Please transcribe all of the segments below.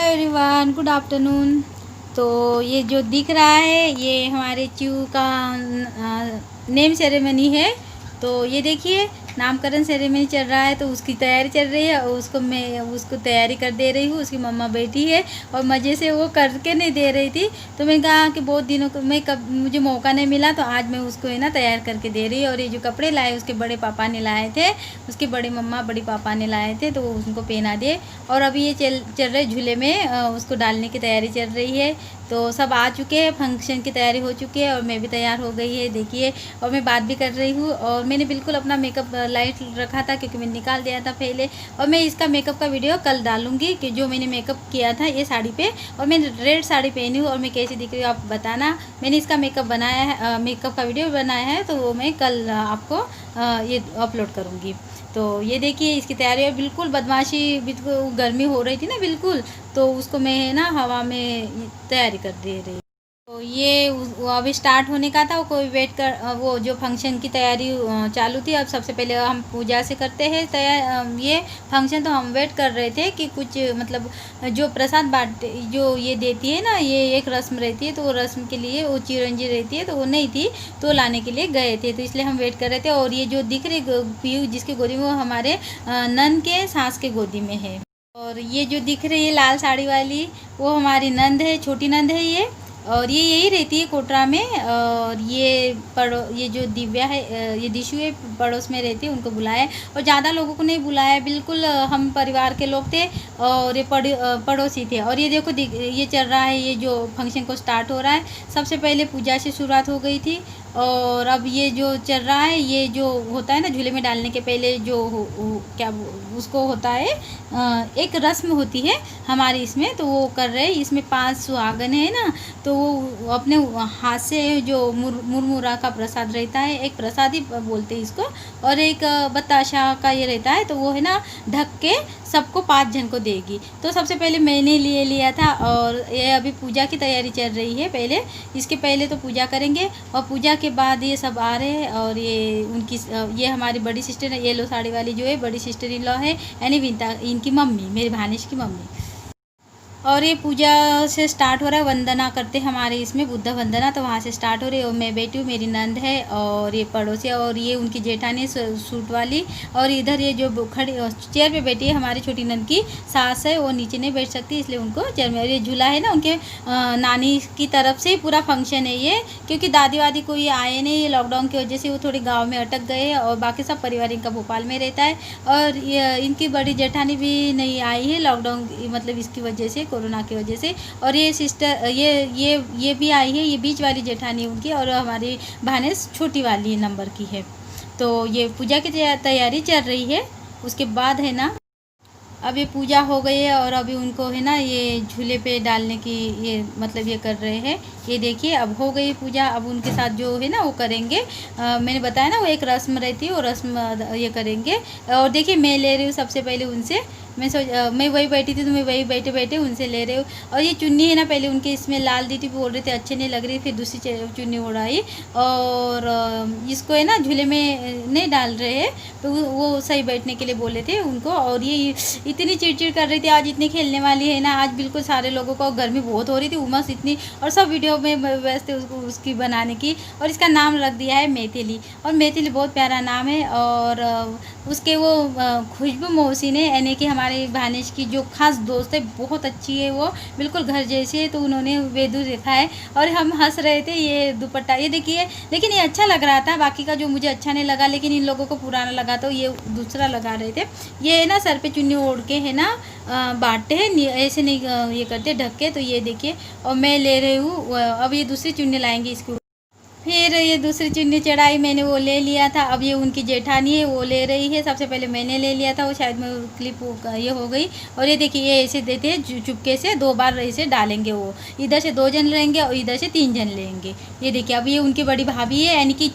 Everyone, good afternoon. तो ये जो दिख रहा है ये हमारे च्यू का नेम सेरेमनी है। तो ये देखिए नामकरण सेरेमनी चल रहा है, तो उसकी तैयारी चल रही है और मैं उसको तैयारी कर दे रही हूँ। उसकी मम्मा बैठी है और मज़े से वो करके नहीं दे रही थी, तो मैंने कहा कि बहुत दिनों को मुझे मौका नहीं मिला, तो आज मैं उसको है ना तैयार करके दे रही है। और ये जो कपड़े लाए उसके बड़े पापा ने लाए थे, उसके बड़े मम्मा बड़ी पापा ने लाए थे, तो वो उनको पहना दिए। और अभी ये चल रहे झूले में उसको डालने की तैयारी चल रही है। तो सब आ चुके हैं, फंक्शन की तैयारी हो चुकी है और मैं भी तैयार हो गई है, देखिए। और मैं बात भी कर रही हूँ और मैंने बिल्कुल अपना मेकअप लाइट रखा था क्योंकि मैंने निकाल दिया था पहले। और मैं इसका मेकअप का वीडियो कल डालूंगी कि जो मैंने मेकअप किया था ये साड़ी पे। और मैंने रेड साड़ी पहनी हूँ और मैं कैसी दिख रही हूँ आप बताना। मैंने इसका मेकअप बनाया है, मेकअप का वीडियो बनाया है, तो वो मैं कल आपको ये अपलोड करूँगी। तो ये देखिए इसकी तैयारी है। बिल्कुल बदमाशी, बिल्कुल गर्मी हो रही थी ना बिल्कुल, तो उसको मैं है ना हवा में तैयारी कर दे रही। तो ये वो अभी स्टार्ट होने का था, वो कोई वेट कर, वो जो फंक्शन की तैयारी चालू थी। अब सबसे पहले हम पूजा से करते हैं तैयार ये फंक्शन। तो हम वेट कर रहे थे कि कुछ मतलब जो प्रसाद बांटते जो ये देती है ना, ये एक रस्म रहती है, तो वो रस्म के लिए वो चिरंजी रहती है, तो वो नहीं थी, तो लाने के लिए गए थे, तो इसलिए हम वेट कर रहे थे। और ये जो दिख रही पीयू जिसकी गोदी में, वो हमारे नंद के सास के गोदी में है। और ये जो दिख रही है लाल साड़ी वाली, वो हमारी नंद है, छोटी नंद है ये। और ये यही रहती है कोटरा में। और ये जो दिव्या है, ये दिशु है, पड़ोस में रहती है, उनको बुलाया है। और ज़्यादा लोगों को नहीं बुलाया, बिल्कुल हम परिवार के लोग थे और ये पड़ोसी थे। और ये देखो ये चल रहा है, ये जो फंक्शन को स्टार्ट हो रहा है, सबसे पहले पूजा से शुरुआत हो गई थी। और अब ये जो चल रहा है, ये जो होता है ना झूले में डालने के पहले जो क्या उसको होता है, एक रस्म होती है हमारे इसमें, तो वो कर रहे हैं। इसमें 5 सुहागन है ना, तो वो अपने हाथ से जो मुरमुरा का प्रसाद रहता है, एक प्रसाद ही बोलते हैं इसको, और एक बताशा का ये रहता है, तो वो है ना ढक के सबको 5 जन को देगी। तो सबसे पहले मैंने लिया था। और ये अभी पूजा की तैयारी चल रही है। पहले इसके पहले तो पूजा करेंगे और पूजा के बाद ये सब आ रहे हैं। और ये हमारी बड़ी सिस्टर है, येलो साड़ी वाली जो है बड़ी सिस्टर इन लॉ है, यानी विंता, इनकी मम्मी, मेरे भानेश की मम्मी। और ये पूजा से स्टार्ट हो रहा है, वंदना करते हमारे इसमें बुद्ध वंदना, तो वहाँ से स्टार्ट हो रही है। और मैं बैठी हूँ, मेरी नंद है और ये पड़ोसी, और ये उनकी जेठानी सूट वाली। और इधर ये जो खड़ी चेयर पे बैठी है हमारी छोटी नंद की सास है, वो नीचे नहीं बैठ सकती, इसलिए उनको चेयर में। और ये झूला है ना उनके नानी की तरफ से पूरा फंक्शन है ये, क्योंकि दादी वादी कोई आए नहीं, ये लॉकडाउन की वजह से वो थोड़ी गाँव में अटक गए हैं, और बाकी सब परिवार इनका भोपाल में रहता है। और इनकी बड़ी जेठानी भी नहीं आई है लॉकडाउन, मतलब इसकी वजह से, कोरोना की वजह से। और ये सिस्टर ये भी आई है, ये बीच वाली जेठानी उनकी, और हमारी भानेस छोटी वाली नंबर की है। तो ये पूजा की तैयारी चल रही है। उसके बाद है ना, अब ये पूजा हो गई है और अभी उनको है ना ये झूले पे डालने की ये मतलब ये कर रहे हैं। ये देखिए अब हो गई पूजा। अब उनके साथ जो है ना वो करेंगे, मैंने बताया ना वो एक रस्म रहती है, वो रस्म ये करेंगे। और देखिए मैं ले रही हूँ सबसे पहले उनसे, मैं वही बैठी थी, तो मैं वही बैठे बैठे उनसे ले रही हूँ। और ये चुन्नी है ना, पहले उनके इसमें लाल दी थी, बोल रहे थे अच्छे नहीं लग रही, फिर दूसरी चुन्नी उड़ाई। और इसको है ना झूले में नहीं डाल रहे हैं, तो वो सही बैठने के लिए बोले थे उनको। और ये इतनी चिड़चिड़ कर रही थी, आज इतनी खेलने वाली है ना, आज बिल्कुल सारे लोगों को गर्मी बहुत हो रही थी, उमस इतनी, और सब वीडियो में व्यस्त थे उसकी बनाने की। और इसका नाम रख दिया है मैथिली, और मैथिली बहुत प्यारा नाम है। और उसके वो खुशबू मौसी ने, यानी कि हमारे भानेश की जो खास दोस्त है, बहुत अच्छी है वो, बिल्कुल घर जैसी है, तो उन्होंने वेदू देखा है। और हम हंस रहे थे। ये दुपट्टा ये देखिए, लेकिन ये अच्छा लग रहा था, बाकी का जो मुझे अच्छा नहीं लगा, लेकिन इन लोगों को पुराना लगा, तो ये दूसरा लगा रहे थे। ये ना सर पे चुन्नी ओढ़ के है ना बांटते हैं, ऐसे नहीं ये करते ढक के। तो ये देखिए, और मैं ले रही हूँ, अब ये दूसरी चुन्नी लाएंगे इसके। फिर ये दूसरी चुन्नी चढ़ाई, मैंने वो ले लिया था। अब ये उनकी जेठानी है, वो ले रही है। सबसे पहले मैंने ले लिया था, वो शायद में क्लिप ये हो गई। और ये देखिए ये ऐसे देते हैं चुपके से, 2 बार ऐसे डालेंगे। वो इधर से 2 जन लेंगे और इधर से 3 जन लेंगे। ये देखिए अब ये उनकी बड़ी भाभी है, यानी कि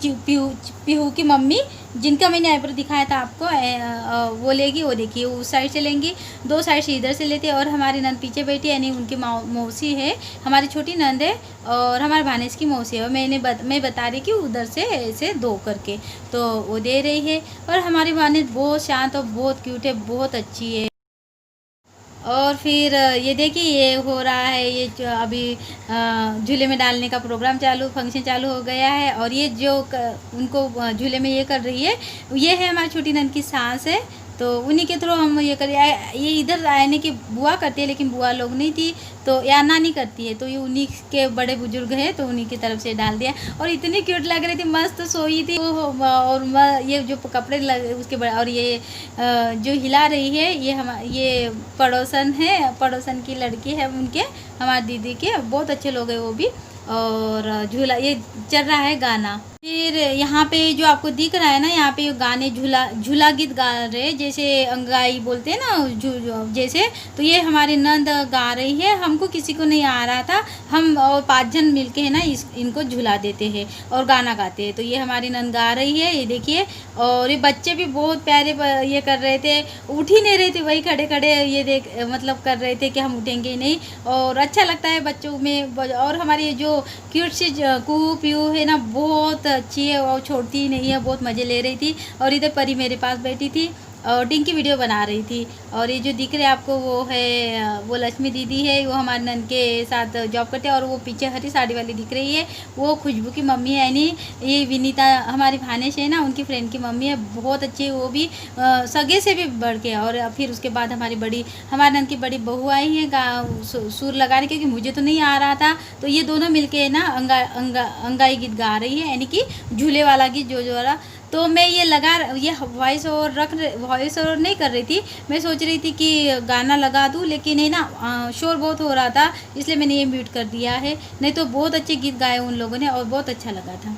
पीहू की मम्मी, जिनका मैंने आईब्रो दिखाया था आपको, वो लेगी। वो देखिए उस साइड से लेंगी, 2 साइड से इधर से लेते हैं। और हमारी नंद पीछे बैठी, यानी उनकी मौसी है, हमारी छोटी नंद है, और हमारे भानेज की मौसी है। और मैं बता रही कि उधर से ऐसे 2 करके, तो वो दे रही है। और हमारी भानेज बहुत शांत और बहुत क्यूट है, बहुत अच्छी है। और फिर ये देखिए ये हो रहा है, ये जो अभी झूले में डालने का प्रोग्राम फंक्शन चालू हो गया है। और ये जो उनको झूले में ये कर रही है, ये है हमारी छोटी नंद की सास है। तो उन्हीं के थ्रू हम ये ये इधर आने की बुआ करती है, लेकिन बुआ लोग नहीं थी तो या नानी करती है, तो ये उन्हीं के बड़े बुजुर्ग हैं तो उन्हीं की तरफ से डाल दिया। और इतनी क्यूट लग रही थी, मस्त सोई थी और ये जो कपड़े उसके बड़े, और ये जो हिला रही है ये पड़ोसन है, पड़ोसन की लड़की है उनके, हमारी दीदी के, बहुत अच्छे लोग हैं वो भी। और झूला ये चल रहा है गाना। फिर यहाँ पे जो आपको दिख रहा है ना, यहाँ पे गाने झूला गीत गा रहे हैं, जैसे अंगाई बोलते हैं ना जैसे, तो ये हमारी नंद गा रही है। हमको किसी को नहीं आ रहा था, हम और 5 जन मिलके है ना इनको झूला देते हैं और गाना गाते हैं। तो ये हमारी नंद गा रही है, ये देखिए। और ये बच्चे भी बहुत प्यारे ये कर रहे थे, उठ ही नहीं रहे थे, वही खड़े खड़े ये मतलब कर रहे थे कि हम उठेंगे ही नहीं। और अच्छा लगता है बच्चों में। और हमारी जो क्यूट सी कू पीयू है ना, बहुत अच्छी है और छोड़ती ही नहीं है, बहुत मज़े ले रही थी। और इधर परी मेरे पास बैठी थी और टिंकी वीडियो बना रही थी। और ये जो दिख रहे आपको वो है, वो लक्ष्मी दीदी है, वो हमारे नंद के साथ जॉब करते हैं। और वो पीछे हरी साड़ी वाली दिख रही है, वो खुशबू की मम्मी है। यानी ये विनीता हमारी भानेश है ना, उनकी फ्रेंड की मम्मी है, बहुत अच्छी है वो भी, सगे से भी बढ़ के। और फिर उसके बाद हमारे नंद की बड़ी बहू आई है सुर लगाने, क्योंकि मुझे तो नहीं आ रहा था, तो ये दोनों मिलके ना अंगाई गीत गा रही है, यानी कि झूले वाला गीत जो वाला। तो मैं ये वॉइस ओवर नहीं कर रही थी, मैं सोच रही थी कि गाना लगा दूँ, लेकिन है ना शोर बहुत हो रहा था, इसलिए मैंने ये म्यूट कर दिया है। नहीं तो बहुत अच्छे गीत गाए उन लोगों ने और बहुत अच्छा लगा था।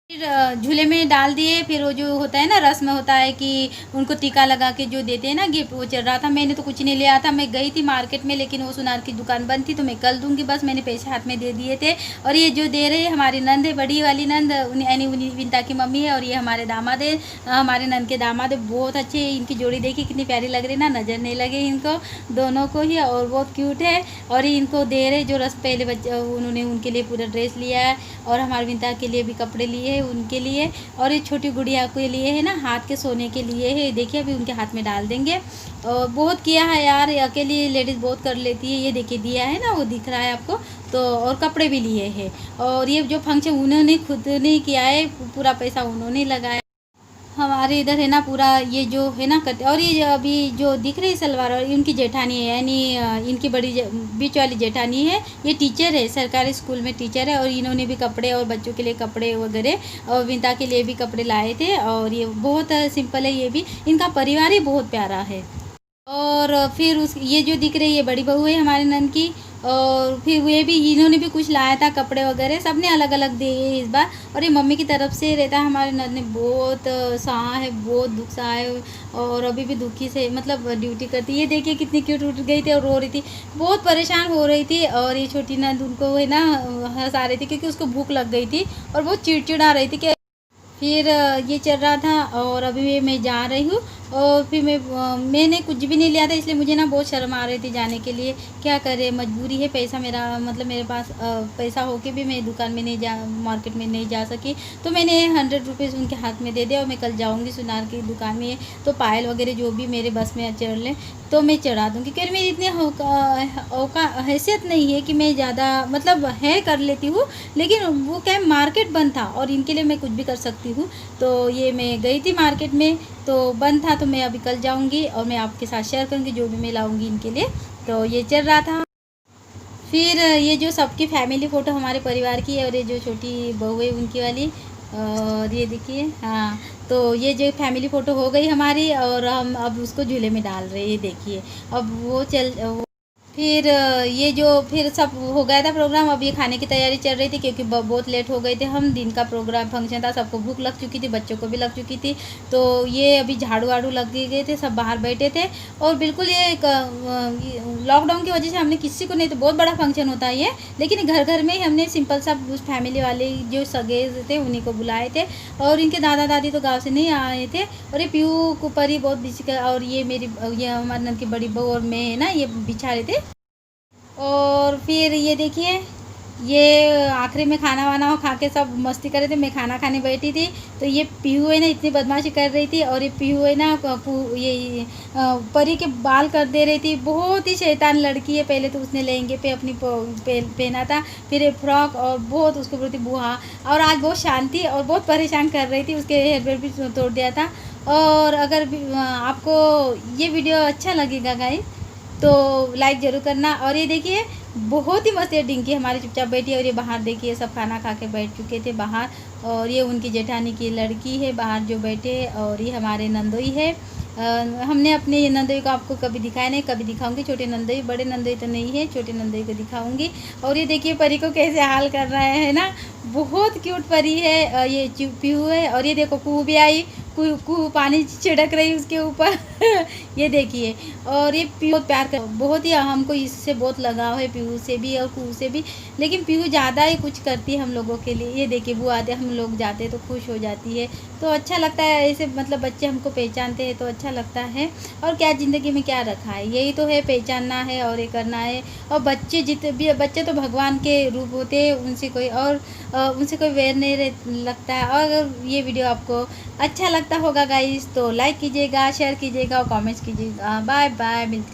फिर झूले में डाल दिए। फिर वो जो होता है ना, रस्म होता है कि उनको टीका लगा के जो देते हैं ना गिफ्ट, वो चल रहा था। मैंने तो कुछ नहीं लिया था, मैं गई थी मार्केट में, लेकिन वो सुनार की दुकान बंद थी, तो मैं कल दूंगी बस, मैंने पैसे हाथ में दे दिए थे। और ये जो दे रहे हमारी नंद है, बड़ी वाली नंद, यानी विंता की मम्मी है। और ये हमारे दामाद है, हमारे नंद के दामाद है, बहुत अच्छे हैं। इनकी जोड़ी देखिए कितनी प्यारी लग रही है ना, नज़र नहीं लगे इनको दोनों को ही, और बहुत क्यूट है। और ये इनको दे रहे जो रस पहले बच्चे, उन्होंने उनके लिए पूरा ड्रेस लिया है, और हमारे विंता के लिए भी कपड़े लिए हैं उनके लिए। और ये छोटी गुड़िया के लिए है ना, हाथ के सोने के लिए है, देखिए अभी उनके हाथ में डाल देंगे। और बहुत किया है यार, अकेली लेडीज़ बहुत कर लेती है। ये देखिए दिया है ना, वो दिख रहा है आपको, तो और कपड़े भी लिए हैं। और ये जो फंक्शन उन्होंने खुद नहीं किया है, पूरा पैसा उन्होंने लगाया। हमारे इधर है ना पूरा ये जो है ना करते। और ये अभी जो दिख रही है सलवार, और इनकी जेठानी है, यानी इनकी बीच वाली जेठानी है, ये टीचर है, सरकारी स्कूल में टीचर है। और इन्होंने भी कपड़े और बच्चों के लिए कपड़े वगैरह और विंता के लिए भी कपड़े लाए थे। और ये बहुत सिंपल है, ये भी इनका परिवार ही बहुत प्यारा है। और फिर ये जो दिख रही है बड़ी बहू है हमारे नंद की। और फिर वे भी, इन्होंने भी कुछ लाया था कपड़े वगैरह, सब ने अलग अलग दिए इस बार। और ये मम्मी की तरफ से रहता है। हमारे नंद ने बहुत सहा है, बहुत दुख सहा है, और अभी भी दुखी से मतलब ड्यूटी करती है। ये देखिए कितनी क्यूट उठ गई थी और रो रही थी, बहुत परेशान हो रही थी। और ये छोटी नंद उनको है ना हंसा रही थी, क्योंकि उसको भूख लग गई थी और बहुत चिड़चिड़ा रही थी कि। फिर ये चल रहा था। और अभी मैं जा रही हूँ। और फिर मैंने कुछ भी नहीं लिया था, इसलिए मुझे ना बहुत शर्म आ रही थी जाने के लिए। क्या करे, मजबूरी है, पैसा मेरा मतलब मेरे पास पैसा होके भी मैं दुकान में नहीं मार्केट में नहीं जा सकी। तो मैंने 100 रुपीज़ उनके हाथ में दे दिया, और मैं कल जाऊँगी सुनार की दुकान में, तो पायल वगैरह जो भी मेरे बस में चढ़ लें तो मैं चढ़ा दूँगी। क्योंकि मेरी इतनी हैसियत नहीं है कि मैं ज़्यादा मतलब है कर लेती हूँ, लेकिन वो क्या है, मार्केट बंद था और इनके लिए मैं कुछ भी कर सकती हूँ। तो ये मैं गई थी मार्केट में, तो बंद था, तो मैं अभी कल जाऊंगी और मैं आपके साथ शेयर करूंगी जो भी मैं लाऊंगी इनके लिए। तो ये चल रहा था। फिर ये जो सबकी फैमिली फ़ोटो हमारे परिवार की है, और ये जो छोटी बहू है उनकी वाली, और ये देखिए, हाँ। तो ये जो फैमिली फ़ोटो हो गई हमारी, और हम अब उसको झूले में डाल रहे हैं, देखिए। अब फिर ये जो फिर सब हो गया था प्रोग्राम, अब ये खाने की तैयारी चल रही थी, क्योंकि बहुत लेट हो गए थे हम। दिन का प्रोग्राम फंक्शन था, सबको भूख लग चुकी थी, बच्चों को भी लग चुकी थी। तो ये अभी झाड़ू वाड़ू लग गए थे, सब बाहर बैठे थे। और बिल्कुल ये लॉकडाउन की वजह से हमने किसी को नहीं, तो बहुत बड़ा फंक्शन होता है ये, लेकिन घर घर में ही हमने सिंपल सा उस फैमिली वाले जो सगे थे उन्हीं को बुलाए थे। और इनके दादा दादी तो गाँव से नहीं आए थे। और ये पीयू कुपर ही बहुत बिजी, और ये हमारे नंद की बड़ी बहू और मैं है ना, ये बिछा रहे थे। और फिर ये देखिए, ये आखिरी में खाना वाना हो खा के सब मस्ती कर रहे थे, मैं खाना खाने बैठी थी। तो ये पीहू है ना इतनी बदमाशी कर रही थी, और ये पीहू है ना ये परी के बाल कर दे रही थी। बहुत ही शैतान लड़की है। पहले तो उसने लहंगे पे अपनी पहना था, फिर ये फ्रॉक, और बहुत उसके प्रति बुआ। और आज बहुत शांति और बहुत परेशान कर रही थी, उसके हेयर बैंड भी तोड़ दिया था। और अगर आपको ये वीडियो अच्छा लगेगा गाइस तो लाइक ज़रूर करना। और ये देखिए बहुत ही मस्त है डिंकी हमारी चुपचाप बैठी है। और ये बाहर देखिए सब खाना खा के बैठ चुके थे बाहर, और ये उनकी जेठानी की लड़की है बाहर जो बैठे। और ये हमारे नंदोई है। हमने अपने ये नंदोई को आपको कभी दिखाया नहीं, कभी दिखाऊंगी। छोटे नंदोई, बड़े नंदोई तो नहीं है, छोटे नंदोई को दिखाऊंगी। और ये देखिए परी को कैसे हाल कर रहा है ना, बहुत क्यूट परी है। ये पीहू है। और ये देखो कू भी आई, कू पानी छिड़क रही उसके ऊपर ये देखिए। और ये पीहू प्यार कर, बहुत ही हमको इससे बहुत लगाव है, पीहू से भी और कू से भी। लेकिन पीहू ज़्यादा ही कुछ करती है हम लोगों के लिए। ये देखिए वो आते हम लोग जाते तो खुश हो जाती है, तो अच्छा लगता है ऐसे। मतलब बच्चे हमको पहचानते हैं तो अच्छा लगता है। और क्या ज़िंदगी में क्या रखा है, यही तो है, पहचानना है और ये करना है। और बच्चे जितने भी बच्चे तो भगवान के रूप होते हैं, उनसे कोई और उनसे कोई वैर नहीं लगता है। और अगर ये वीडियो आपको अच्छा लगता होगा गाइस तो लाइक कीजिएगा, शेयर कीजिएगा और कमेंट्स कीजिएगा। बाय बाय, मिलते